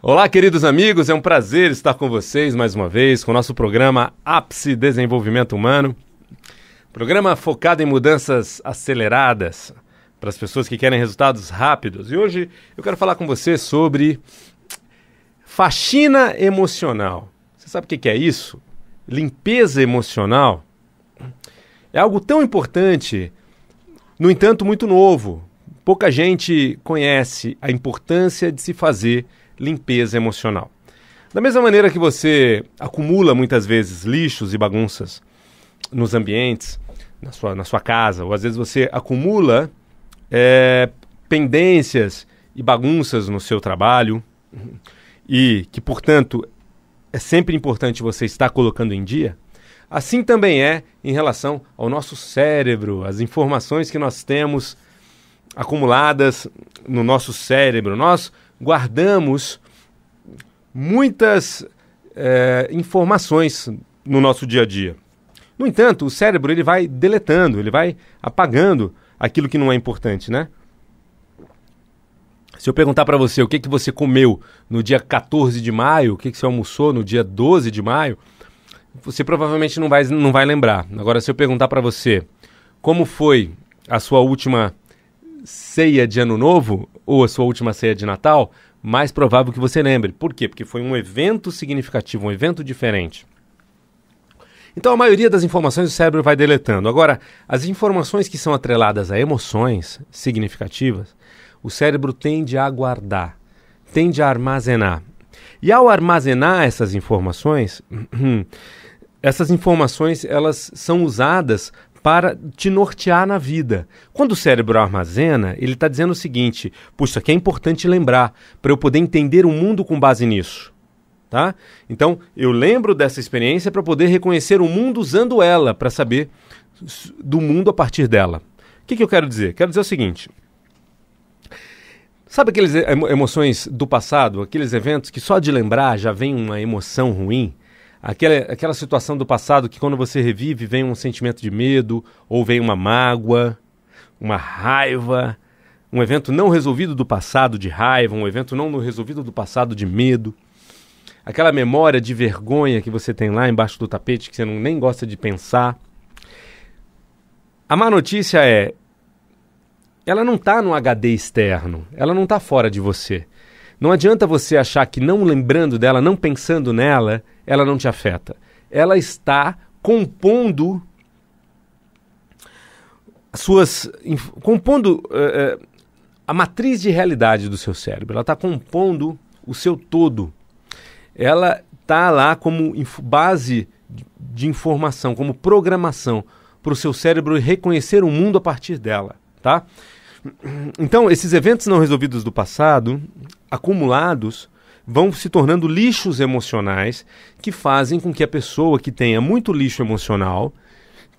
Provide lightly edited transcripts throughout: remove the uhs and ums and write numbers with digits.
Olá, queridos amigos, é um prazer estar com vocês mais uma vez com o nosso programa Ápice Desenvolvimento Humano. Programa focado em mudanças aceleradas para as pessoas que querem resultados rápidos. E hoje eu quero falar com você sobre faxina emocional. Você sabe o que é isso? Limpeza emocional é algo tão importante, no entanto muito novo. Pouca gente conhece a importância de se fazer limpeza emocional. Da mesma maneira que você acumula muitas vezes lixos e bagunças nos ambientes, na sua casa, ou às vezes você acumula pendências e bagunças no seu trabalho, e que, portanto, é sempre importante você estar colocando em dia, assim também é em relação ao nosso cérebro, as informações que nós temos acumuladas no nosso cérebro. Nós guardamos muitas informações no nosso dia a dia. No entanto, o cérebro ele vai deletando, ele vai apagando aquilo que não é importante, né? Se eu perguntar para você o que você comeu no dia 14 de maio, o que você almoçou no dia 12 de maio, você provavelmente não vai lembrar. Agora, se eu perguntar para você como foi a sua última ceia de Ano Novo ou a sua última ceia de Natal, mais provável que você lembre. Por quê? Porque foi um evento significativo, um evento diferente. Então, a maioria das informações o cérebro vai deletando. Agora, as informações que são atreladas a emoções significativas, o cérebro tende a guardar, tende a armazenar. E ao armazenar essas informações elas são usadas para te nortear na vida. Quando o cérebro armazena, ele está dizendo o seguinte: puxa, isso aqui é importante lembrar, para eu poder entender o mundo com base nisso. Tá? Então, eu lembro dessa experiência para poder reconhecer o mundo usando ela, para saber do mundo a partir dela. O que eu quero dizer? Quero dizer o seguinte: sabe aquelas emoções do passado, aqueles eventos que só de lembrar já vem uma emoção ruim? Aquela situação do passado que quando você revive vem um sentimento de medo, ou vem uma mágoa, uma raiva, um evento não resolvido do passado de raiva, um evento não resolvido do passado de medo. Aquela memória de vergonha que você tem lá embaixo do tapete, que você nem gosta de pensar. A má notícia é, ela não está no HD externo, ela não está fora de você. Não adianta você achar que não lembrando dela, não pensando nela, ela não te afeta. Ela está compondo a matriz de realidade do seu cérebro. Ela está compondo o seu todo. Ela está lá como base de informação, como programação para o seu cérebro reconhecer o mundo a partir dela, tá? Então, esses eventos não resolvidos do passado, acumulados, vão se tornando lixos emocionais que fazem com que a pessoa que tenha muito lixo emocional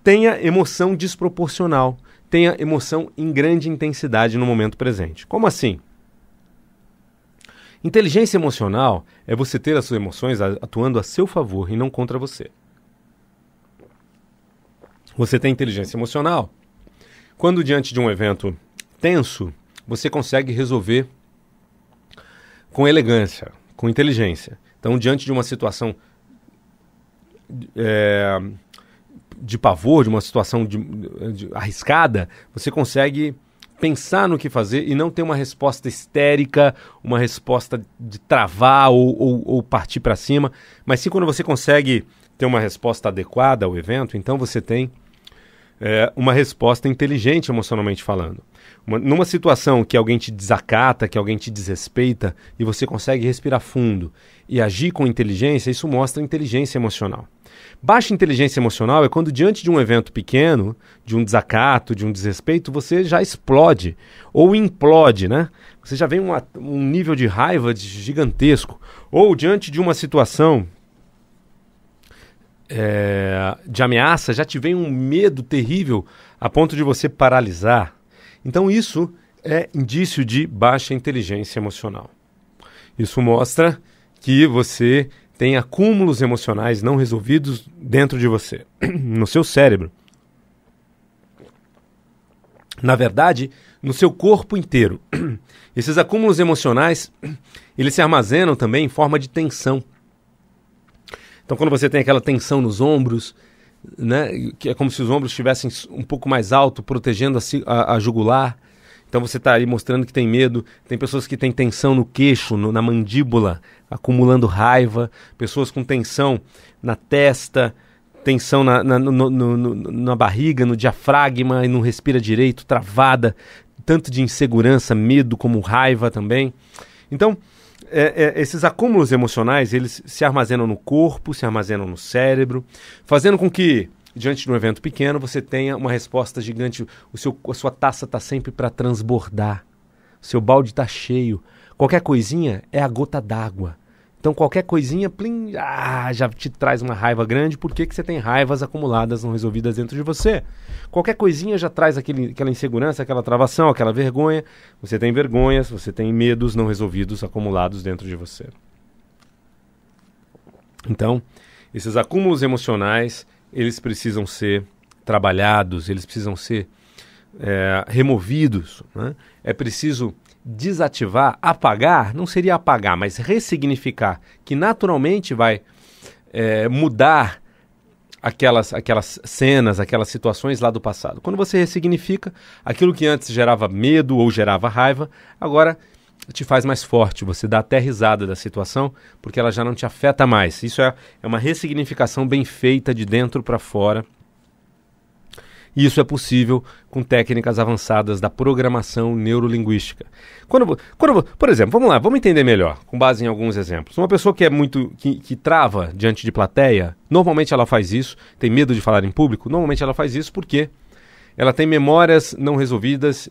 tenha emoção desproporcional, tenha emoção em grande intensidade no momento presente. Como assim? Inteligência emocional é você ter as suas emoções atuando a seu favor e não contra você. Você tem inteligência emocional quando, diante de um evento tenso, você consegue resolver com elegância, com inteligência. Então, diante de uma situação de pavor, de uma situação arriscada, você consegue pensar no que fazer e não ter uma resposta histérica, uma resposta de travar ou partir para cima, mas sim quando você consegue ter uma resposta adequada ao evento, então você tem uma resposta inteligente emocionalmente falando. Numa situação que alguém te desacata, que alguém te desrespeita e você consegue respirar fundo e agir com inteligência, isso mostra inteligência emocional. Baixa inteligência emocional é quando, diante de um evento pequeno, de um desacato, de um desrespeito, você já explode ou implode, né? Você já vem um nível de raiva gigantesco. Ou diante de uma situação de ameaça, já te vem um medo terrível a ponto de você paralisar. Então isso é indício de baixa inteligência emocional. Isso mostra que você tem acúmulos emocionais não resolvidos dentro de você, no seu cérebro. na verdade, no seu corpo inteiro. Esses acúmulos emocionais, eles se armazenam também em forma de tensão. Então, quando você tem aquela tensão nos ombros, né, que é como se os ombros estivessem um pouco mais alto, protegendo a jugular. Então você está aí mostrando que tem medo. Tem pessoas que têm tensão no queixo, na mandíbula, acumulando raiva. Pessoas com tensão na testa, tensão na barriga, no diafragma, e não respira direito, travada. Tanto de insegurança, medo, como raiva também. Então, esses acúmulos emocionais, eles se armazenam no corpo, se armazenam no cérebro, fazendo com que, diante de um evento pequeno, você tenha uma resposta gigante. A sua taça está sempre para transbordar. O seu balde está cheio. Qualquer coisinha é a gota d'água. Então qualquer coisinha, plim, já te traz uma raiva grande. Por que você tem raivas acumuladas não resolvidas dentro de você? Qualquer coisinha já traz aquela insegurança, aquela travação, aquela vergonha. Você tem vergonhas, você tem medos não resolvidos acumulados dentro de você. Então, esses acúmulos emocionais, eles precisam ser trabalhados, eles precisam ser removidos, né? É preciso desativar, apagar, não seria apagar, mas ressignificar, que naturalmente vai mudar aquelas cenas, aquelas situações lá do passado. Quando você ressignifica, aquilo que antes gerava medo ou gerava raiva, agora te faz mais forte, você dá até risada da situação, porque ela já não te afeta mais. Isso é uma ressignificação bem feita de dentro para fora. E isso é possível com técnicas avançadas da programação neurolinguística. Por exemplo, vamos entender melhor, com base em alguns exemplos. Uma pessoa que que trava diante de plateia, normalmente ela faz isso, tem medo de falar em público, normalmente ela faz isso porque ela tem memórias não resolvidas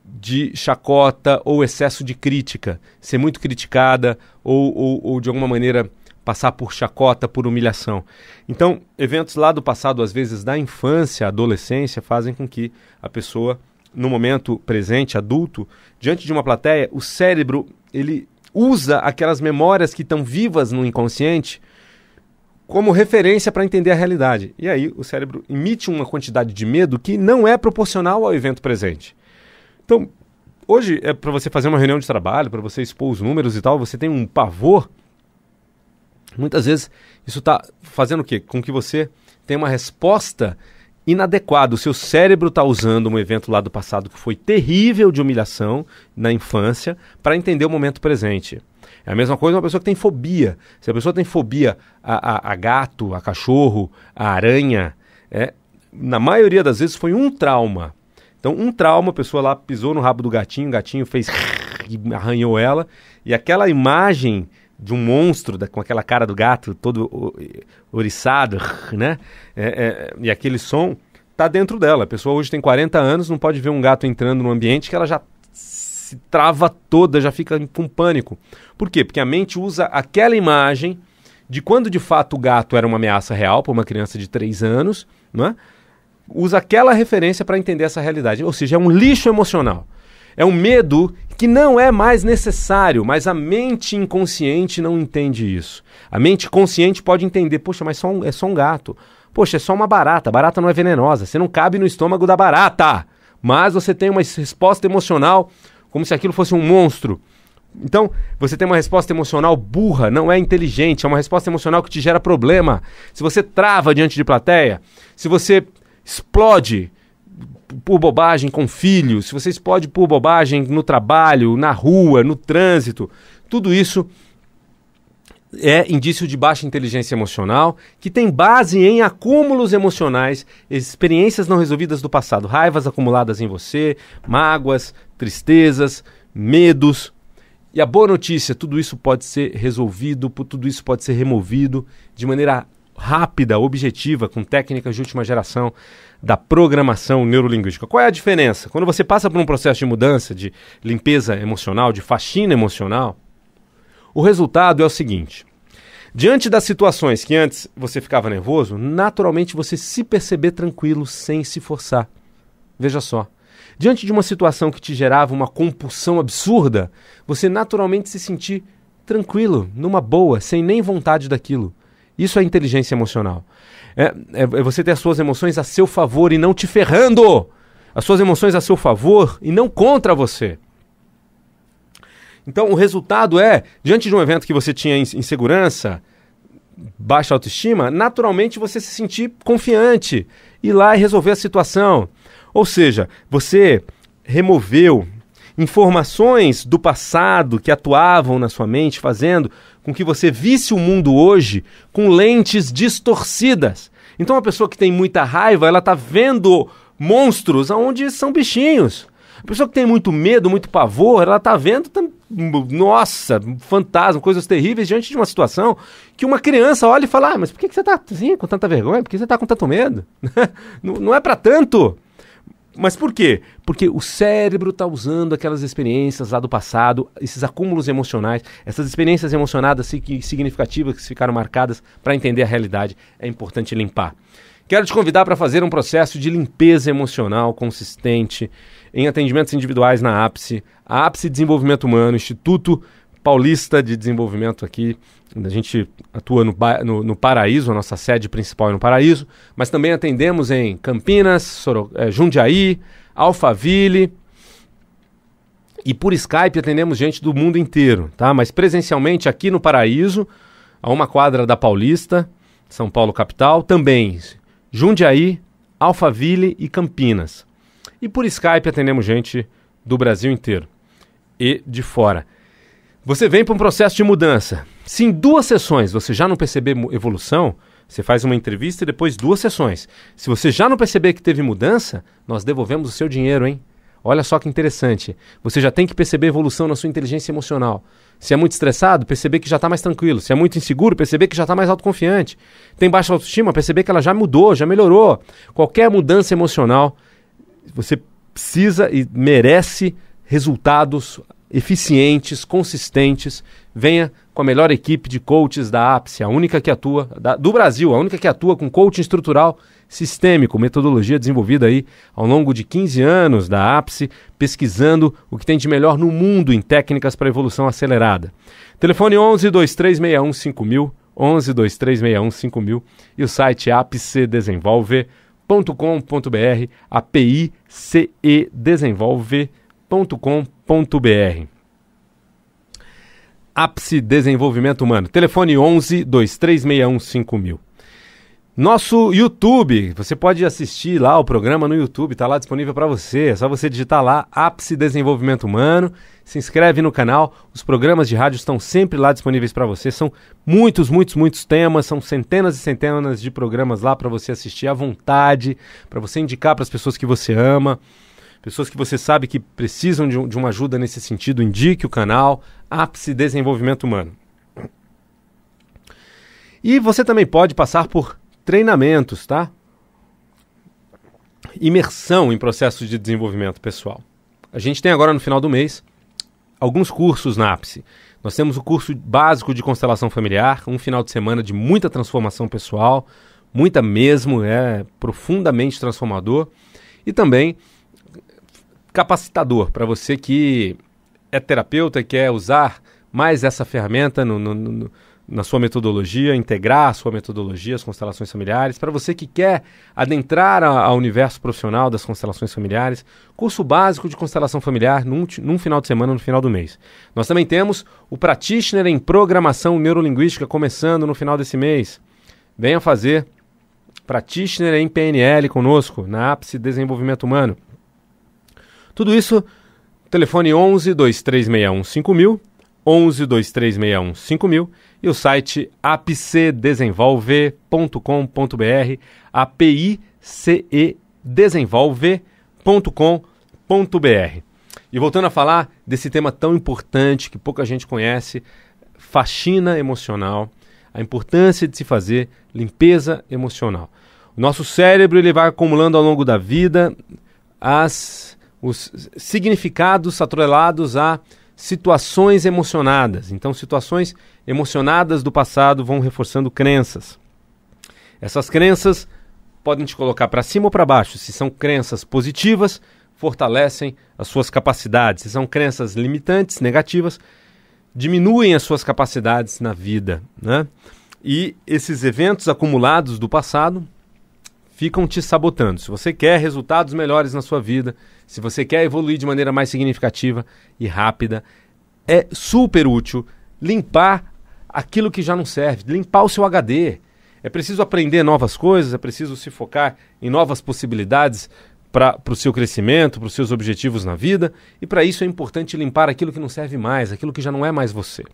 de chacota ou excesso de crítica, ser muito criticada ou de alguma maneira passar por chacota, por humilhação. Então, eventos lá do passado, às vezes da infância, adolescência, fazem com que a pessoa, no momento presente, adulto, diante de uma plateia, o cérebro, ele usa aquelas memórias que estão vivas no inconsciente como referência para entender a realidade. E aí o cérebro emite uma quantidade de medo que não é proporcional ao evento presente. Então, hoje, para você fazer uma reunião de trabalho, para você expor os números e tal, você tem um pavor. Muitas vezes isso está fazendo o quê? Com que você tenha uma resposta inadequada. O seu cérebro está usando um evento lá do passado que foi terrível de humilhação na infância para entender o momento presente. É a mesma coisa uma pessoa que tem fobia. Se a pessoa tem fobia a gato, a cachorro, a aranha, na maioria das vezes foi um trauma. Então, um trauma, a pessoa lá pisou no rabo do gatinho, o gatinho fez e arranhou ela, e aquela imagem de um monstro com aquela cara do gato todo ouriçado, né? E aquele som tá dentro dela. A pessoa hoje tem 40 anos, não pode ver um gato entrando no ambiente que ela já se trava toda, já fica com pânico. Por quê? Porque a mente usa aquela imagem de quando de fato o gato era uma ameaça real para uma criança de 3 anos, né? Usa aquela referência para entender essa realidade. Ou seja, é um lixo emocional. É um medo que não é mais necessário, mas a mente inconsciente não entende isso. A mente consciente pode entender, poxa, mas é só um gato. Poxa, é só uma barata. A barata não é venenosa. Você não cabe no estômago da barata. Mas você tem uma resposta emocional como se aquilo fosse um monstro. Então, você tem uma resposta emocional burra, não é inteligente. É uma resposta emocional que te gera problema. Se você trava diante de plateia, se você explode por bobagem com filhos, se você explode por bobagem no trabalho, na rua, no trânsito, tudo isso é indício de baixa inteligência emocional, que tem base em acúmulos emocionais, experiências não resolvidas do passado, raivas acumuladas em você, mágoas, tristezas, medos. E a boa notícia, tudo isso pode ser resolvido, tudo isso pode ser removido de maneira rápida, objetiva, com técnicas de última geração da programação neurolinguística. Qual é a diferença? Quando você passa por um processo de mudança, de limpeza emocional, de faxina emocional, o resultado é o seguinte: diante das situações que antes você ficava nervoso, naturalmente você se perceber tranquilo sem se forçar. Veja só. Diante de uma situação que te gerava uma compulsão absurda, você naturalmente se sentir tranquilo, numa boa, sem nem vontade daquilo. Isso é inteligência emocional. É você ter as suas emoções a seu favor e não te ferrando. as suas emoções a seu favor e não contra você. Então, o resultado é, diante de um evento que você tinha insegurança, baixa autoestima, naturalmente você se sentir confiante, ir lá e resolver a situação. Ou seja, você removeu informações do passado que atuavam na sua mente, fazendo com que você visse o mundo hoje com lentes distorcidas. Então, a pessoa que tem muita raiva, ela está vendo monstros onde são bichinhos. A pessoa que tem muito medo, muito pavor, ela está vendo, nossa, fantasma, coisas terríveis diante de uma situação que uma criança olha e fala, mas por que você está assim, com tanta vergonha? Por que você está com tanto medo? Não é para tanto. Mas por quê? Porque o cérebro está usando aquelas experiências lá do passado, esses acúmulos emocionais, essas experiências emocionadas significativas que ficaram marcadas para entender a realidade. É importante limpar. Quero te convidar para fazer um processo de limpeza emocional consistente em atendimentos individuais na Ápice, a Ápice Desenvolvimento Humano, Instituto Paulista de Desenvolvimento aqui. A gente atua no Paraíso, a nossa sede principal é no Paraíso, mas também atendemos em Campinas, Jundiaí, Alphaville e por Skype atendemos gente do mundo inteiro, tá? Mas presencialmente aqui no Paraíso, a uma quadra da Paulista, São Paulo capital, também Jundiaí, Alphaville e Campinas. E por Skype atendemos gente do Brasil inteiro e de fora. Você vem para um processo de mudança. Se em 2 sessões você já não perceber evolução, você faz uma entrevista e depois 2 sessões. Se você já não perceber que teve mudança, nós devolvemos o seu dinheiro, hein? Olha só que interessante. Você já tem que perceber evolução na sua inteligência emocional. Se é muito estressado, perceber que já está mais tranquilo. Se é muito inseguro, perceber que já está mais autoconfiante. Tem baixa autoestima, perceber que ela já mudou, já melhorou. Qualquer mudança emocional, você precisa e merece resultados eficientes, consistentes. Venha com a melhor equipe de coaches da Ápice, a única que atua, do Brasil, a única que atua com coaching estrutural sistêmico, metodologia desenvolvida aí ao longo de 15 anos da Ápice, pesquisando o que tem de melhor no mundo em técnicas para evolução acelerada. Telefone 11 2361 5000, 11 2361 5000 e o site apicedesenvolve.com.br, apicedesenvolve.com.br. Ápice Desenvolvimento Humano. Telefone 11 2361 5000. Nosso YouTube, você pode assistir lá o programa no YouTube, está lá disponível para você. É só você digitar lá Ápice Desenvolvimento Humano, se inscreve no canal. Os programas de rádio estão sempre lá disponíveis para você. São muitos temas, são centenas e centenas de programas lá para você assistir à vontade, para você indicar para as pessoas que você ama. Pessoas que você sabe que precisam de uma ajuda nesse sentido, indique o canal Ápice Desenvolvimento Humano. E você também pode passar por treinamentos, tá? Imersão em processos de desenvolvimento pessoal. A gente tem agora no final do mês alguns cursos na Ápice. Nós temos o curso básico de constelação familiar, um final de semana de muita transformação pessoal, muita mesmo, é profundamente transformador. E também capacitador, para você que é terapeuta e quer usar mais essa ferramenta na sua metodologia, integrar a sua metodologia, as constelações familiares, para você que quer adentrar ao universo profissional das constelações familiares, curso básico de constelação familiar num final de semana, no final do mês. Nós também temos o Practitioner em Programação Neurolinguística começando no final desse mês. Venha fazer Practitioner em PNL conosco, na Ápice Desenvolvimento Humano. Tudo isso, telefone 11 2361 5000, 11 2361 5000 e o site apicedesenvolve.com.br, apicedesenvolve.com.br. E voltando a falar desse tema tão importante que pouca gente conhece, faxina emocional, a importância de se fazer limpeza emocional. O nosso cérebro ele vai acumulando ao longo da vida os significados atrelados a situações emocionadas. Então, situações emocionadas do passado vão reforçando crenças. Essas crenças podem te colocar para cima ou para baixo. Se são crenças positivas, fortalecem as suas capacidades. Se são crenças limitantes, negativas, diminuem as suas capacidades na vida, né? E esses eventos acumulados do passado ficam te sabotando. Se você quer resultados melhores na sua vida, se você quer evoluir de maneira mais significativa e rápida, é super útil limpar aquilo que já não serve, limpar o seu HD. É preciso aprender novas coisas, é preciso se focar em novas possibilidades para o seu crescimento, para os seus objetivos na vida, e para isso é importante limpar aquilo que não serve mais, aquilo que já não é mais você.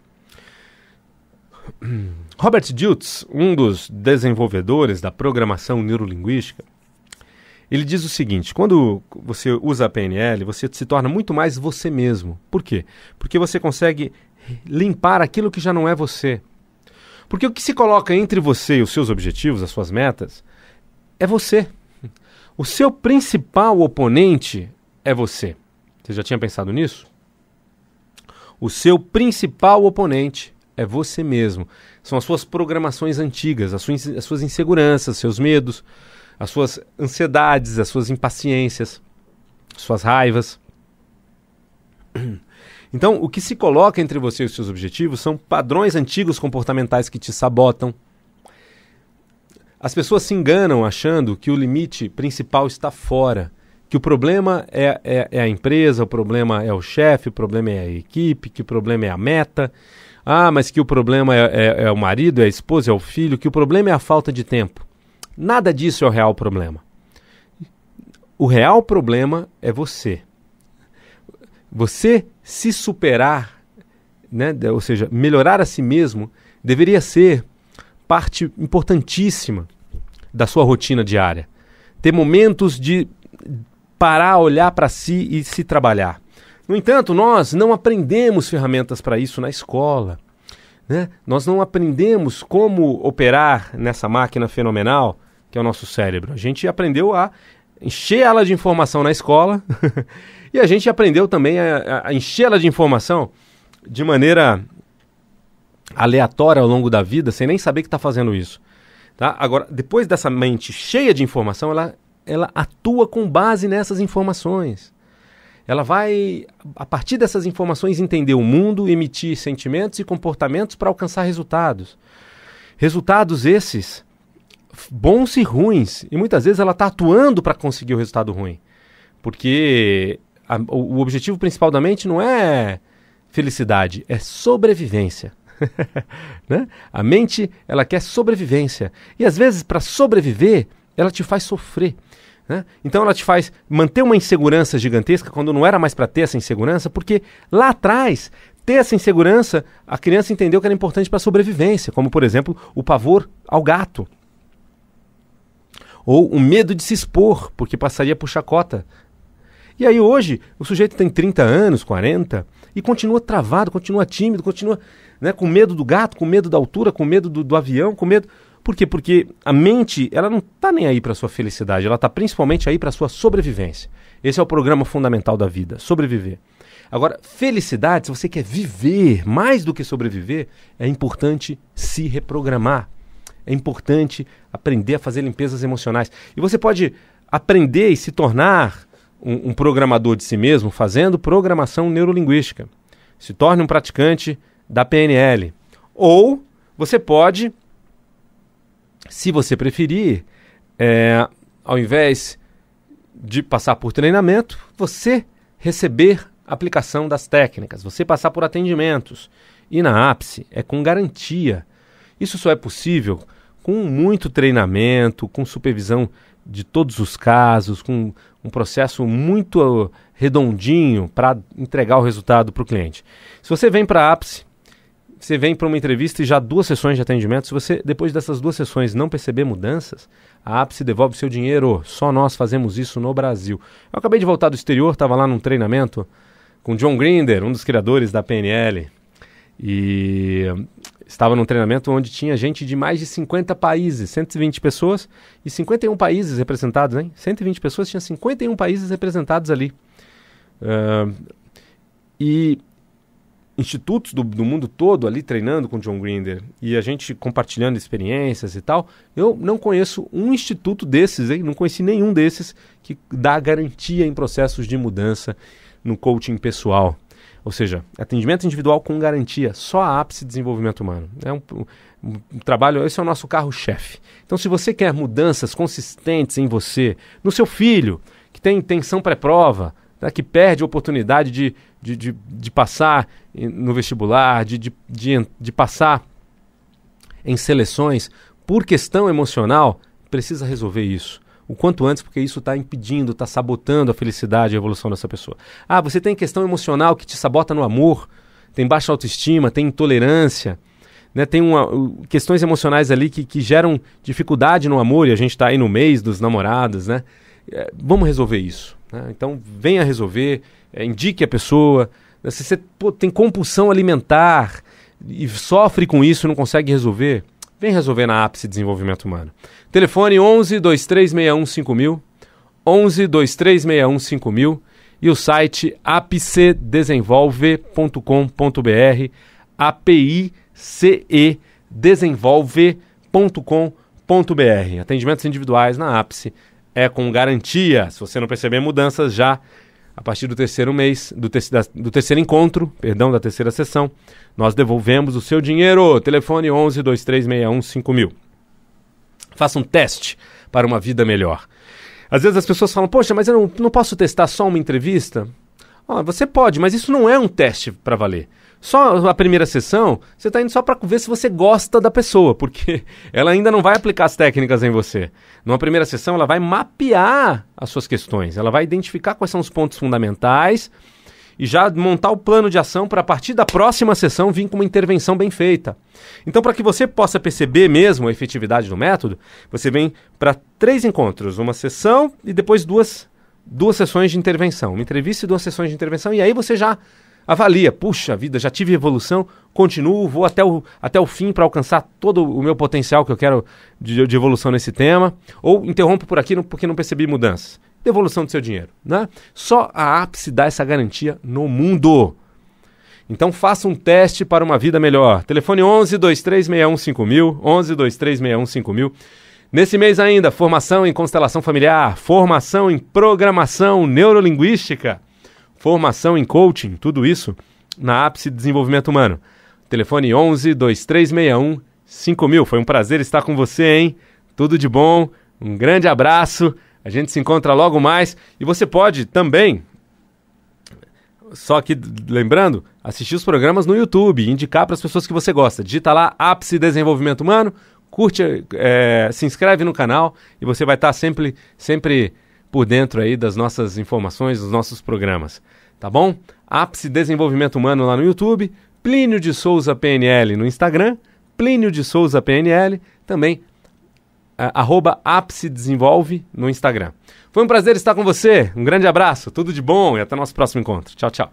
Robert Dilts, um dos desenvolvedores da programação neurolinguística, ele diz o seguinte: quando você usa a PNL, você se torna muito mais você mesmo. Por quê? Porque você consegue limpar aquilo que já não é você. Porque o que se coloca entre você e os seus objetivos, as suas metas, é você. O seu principal oponente é você. Você já tinha pensado nisso? O seu principal oponente é você mesmo. São as suas programações antigas, as suas inseguranças, seus medos, as suas ansiedades, as suas impaciências, suas raivas. Então, o que se coloca entre você e os seus objetivos são padrões antigos comportamentais que te sabotam. As pessoas se enganam achando que o limite principal está fora, que o problema é a empresa, o problema é o chefe, o problema é a equipe, que o problema é a meta. Mas que o problema é o marido, é a esposa, é o filho, que o problema é a falta de tempo. Nada disso é o real problema. O real problema é você. Você se superar, né, ou seja, melhorar a si mesmo, deveria ser parte importantíssima da sua rotina diária. Ter momentos de parar, olhar para si e se trabalhar. No entanto, nós não aprendemos ferramentas para isso na escola, né? Nós não aprendemos como operar nessa máquina fenomenal que é o nosso cérebro. A gente aprendeu a encher ela de informação na escola e a gente aprendeu também a encher ela de informação de maneira aleatória ao longo da vida, sem nem saber que está fazendo isso. Tá? Agora, depois dessa mente cheia de informação, ela atua com base nessas informações. Ela vai, a partir dessas informações, entender o mundo, emitir sentimentos e comportamentos para alcançar resultados. Resultados esses, bons e ruins. E muitas vezes ela está atuando para conseguir o resultado ruim. Porque o objetivo principal da mente não é felicidade, é sobrevivência. Né? A mente, ela quer sobrevivência. E às vezes, para sobreviver, ela te faz sofrer. Né? Então ela te faz manter uma insegurança gigantesca quando não era mais para ter essa insegurança, porque lá atrás, ter essa insegurança, a criança entendeu que era importante para a sobrevivência, como por exemplo, o pavor ao gato. Ou o medo de se expor, porque passaria por chacota. E aí hoje, o sujeito tem 30 anos, 40, e continua travado, continua tímido, continua, né, com medo do gato, com medo da altura, com medo do avião, com medo... Por quê? Porque a mente, ela não está nem aí para a sua felicidade, ela está principalmente aí para a sua sobrevivência. Esse é o programa fundamental da vida, sobreviver. Agora, felicidade, se você quer viver mais do que sobreviver, é importante se reprogramar. É importante aprender a fazer limpezas emocionais. E você pode aprender e se tornar um programador de si mesmo fazendo programação neurolinguística. Se torne um praticante da PNL. Ou você pode... Se você preferir, ao invés de passar por treinamento, você receber aplicação das técnicas, você passar por atendimentos. E na Ápice é com garantia. Isso só é possível com muito treinamento, com supervisão de todos os casos, com um processo muito redondinho para entregar o resultado para o cliente. Se você vem para a Ápice, você vem para uma entrevista e já 2 sessões de atendimento. Se você, depois dessas 2 sessões, não perceber mudanças, a Ápice devolve seu dinheiro. Só nós fazemos isso no Brasil. Eu acabei de voltar do exterior, estava lá num treinamento com John Grinder, um dos criadores da PNL. E estava num treinamento onde tinha gente de mais de 50 países, 120 pessoas e 51 países representados, hein? 120 pessoas, tinha 51 países representados ali. E institutos do mundo todo ali treinando com John Grinder e a gente compartilhando experiências e tal. Eu não conheço um instituto desses, hein? Não conheci nenhum desses que dá garantia em processos de mudança no coaching pessoal. Ou seja, atendimento individual com garantia, só a Ápice Desenvolvimento Humano. É um trabalho, esse é o nosso carro-chefe. Então, se você quer mudanças consistentes em você, no seu filho, que tem tensão pré-prova, tá, que perde a oportunidade de passar no vestibular, de passar em seleções, por questão emocional, precisa resolver isso. O quanto antes, porque isso está impedindo, está sabotando a felicidade e a evolução dessa pessoa. Ah, você tem questão emocional que te sabota no amor, tem baixa autoestima, tem intolerância, né? Tem questões emocionais ali que geram dificuldade no amor, e a gente está aí no mês dos namorados, né? Vamos resolver isso, né? Então, venha resolver, indique a pessoa. Se você tem compulsão alimentar e sofre com isso e não consegue resolver, vem resolver na Ápice Desenvolvimento Humano. Telefone 11 2361 5000, 11 2361 5000 e o site apicedesenvolve.com.br, apicedesenvolve.com.br. Atendimentos individuais na Ápice é com garantia. Se você não perceber mudanças já, a partir do terceiro mês, do terceiro encontro, da terceira sessão, nós devolvemos o seu dinheiro. Telefone 11 2361 5000. Faça um teste para uma vida melhor. Às vezes as pessoas falam, poxa, mas eu não posso testar só uma entrevista? Você pode, mas isso não é um teste para valer. Só a primeira sessão, você está indo só para ver se você gosta da pessoa, porque ela ainda não vai aplicar as técnicas em você. Numa primeira sessão, ela vai mapear as suas questões, ela vai identificar quais são os pontos fundamentais e já montar o plano de ação para, a partir da próxima sessão, vir com uma intervenção bem feita. Então, para que você possa perceber mesmo a efetividade do método, você vem para 3 encontros, uma sessão e depois duas sessões de intervenção. Uma entrevista e 2 sessões de intervenção, e aí você já avalia, puxa vida, já tive evolução, continuo, vou até o fim para alcançar todo o meu potencial que eu quero de evolução nesse tema, ou interrompo por aqui porque não percebi mudanças. Devolução do seu dinheiro, né? Só a Ápice dá essa garantia no mundo. Então faça um teste para uma vida melhor. Telefone 11 2361 5000, 11 2361 5000. Nesse mês ainda, formação em constelação familiar, formação em programação neurolinguística, formação em coaching, tudo isso na Ápice Desenvolvimento Humano. Telefone 11 2361 5000. Foi um prazer estar com você, hein? Tudo de bom, um grande abraço. A gente se encontra logo mais. E você pode também, só que lembrando, assistir os programas no YouTube, indicar para as pessoas que você gosta. Digita lá Ápice Desenvolvimento Humano, curte, se inscreve no canal e você vai estar sempre por dentro aí das nossas informações, dos nossos programas. Tá bom? Ápice Desenvolvimento Humano lá no YouTube, Plínio de Souza PNL no Instagram, Plínio de Souza PNL, também @Ápice Desenvolve no Instagram. Foi um prazer estar com você, um grande abraço, tudo de bom e até o nosso próximo encontro. Tchau, tchau.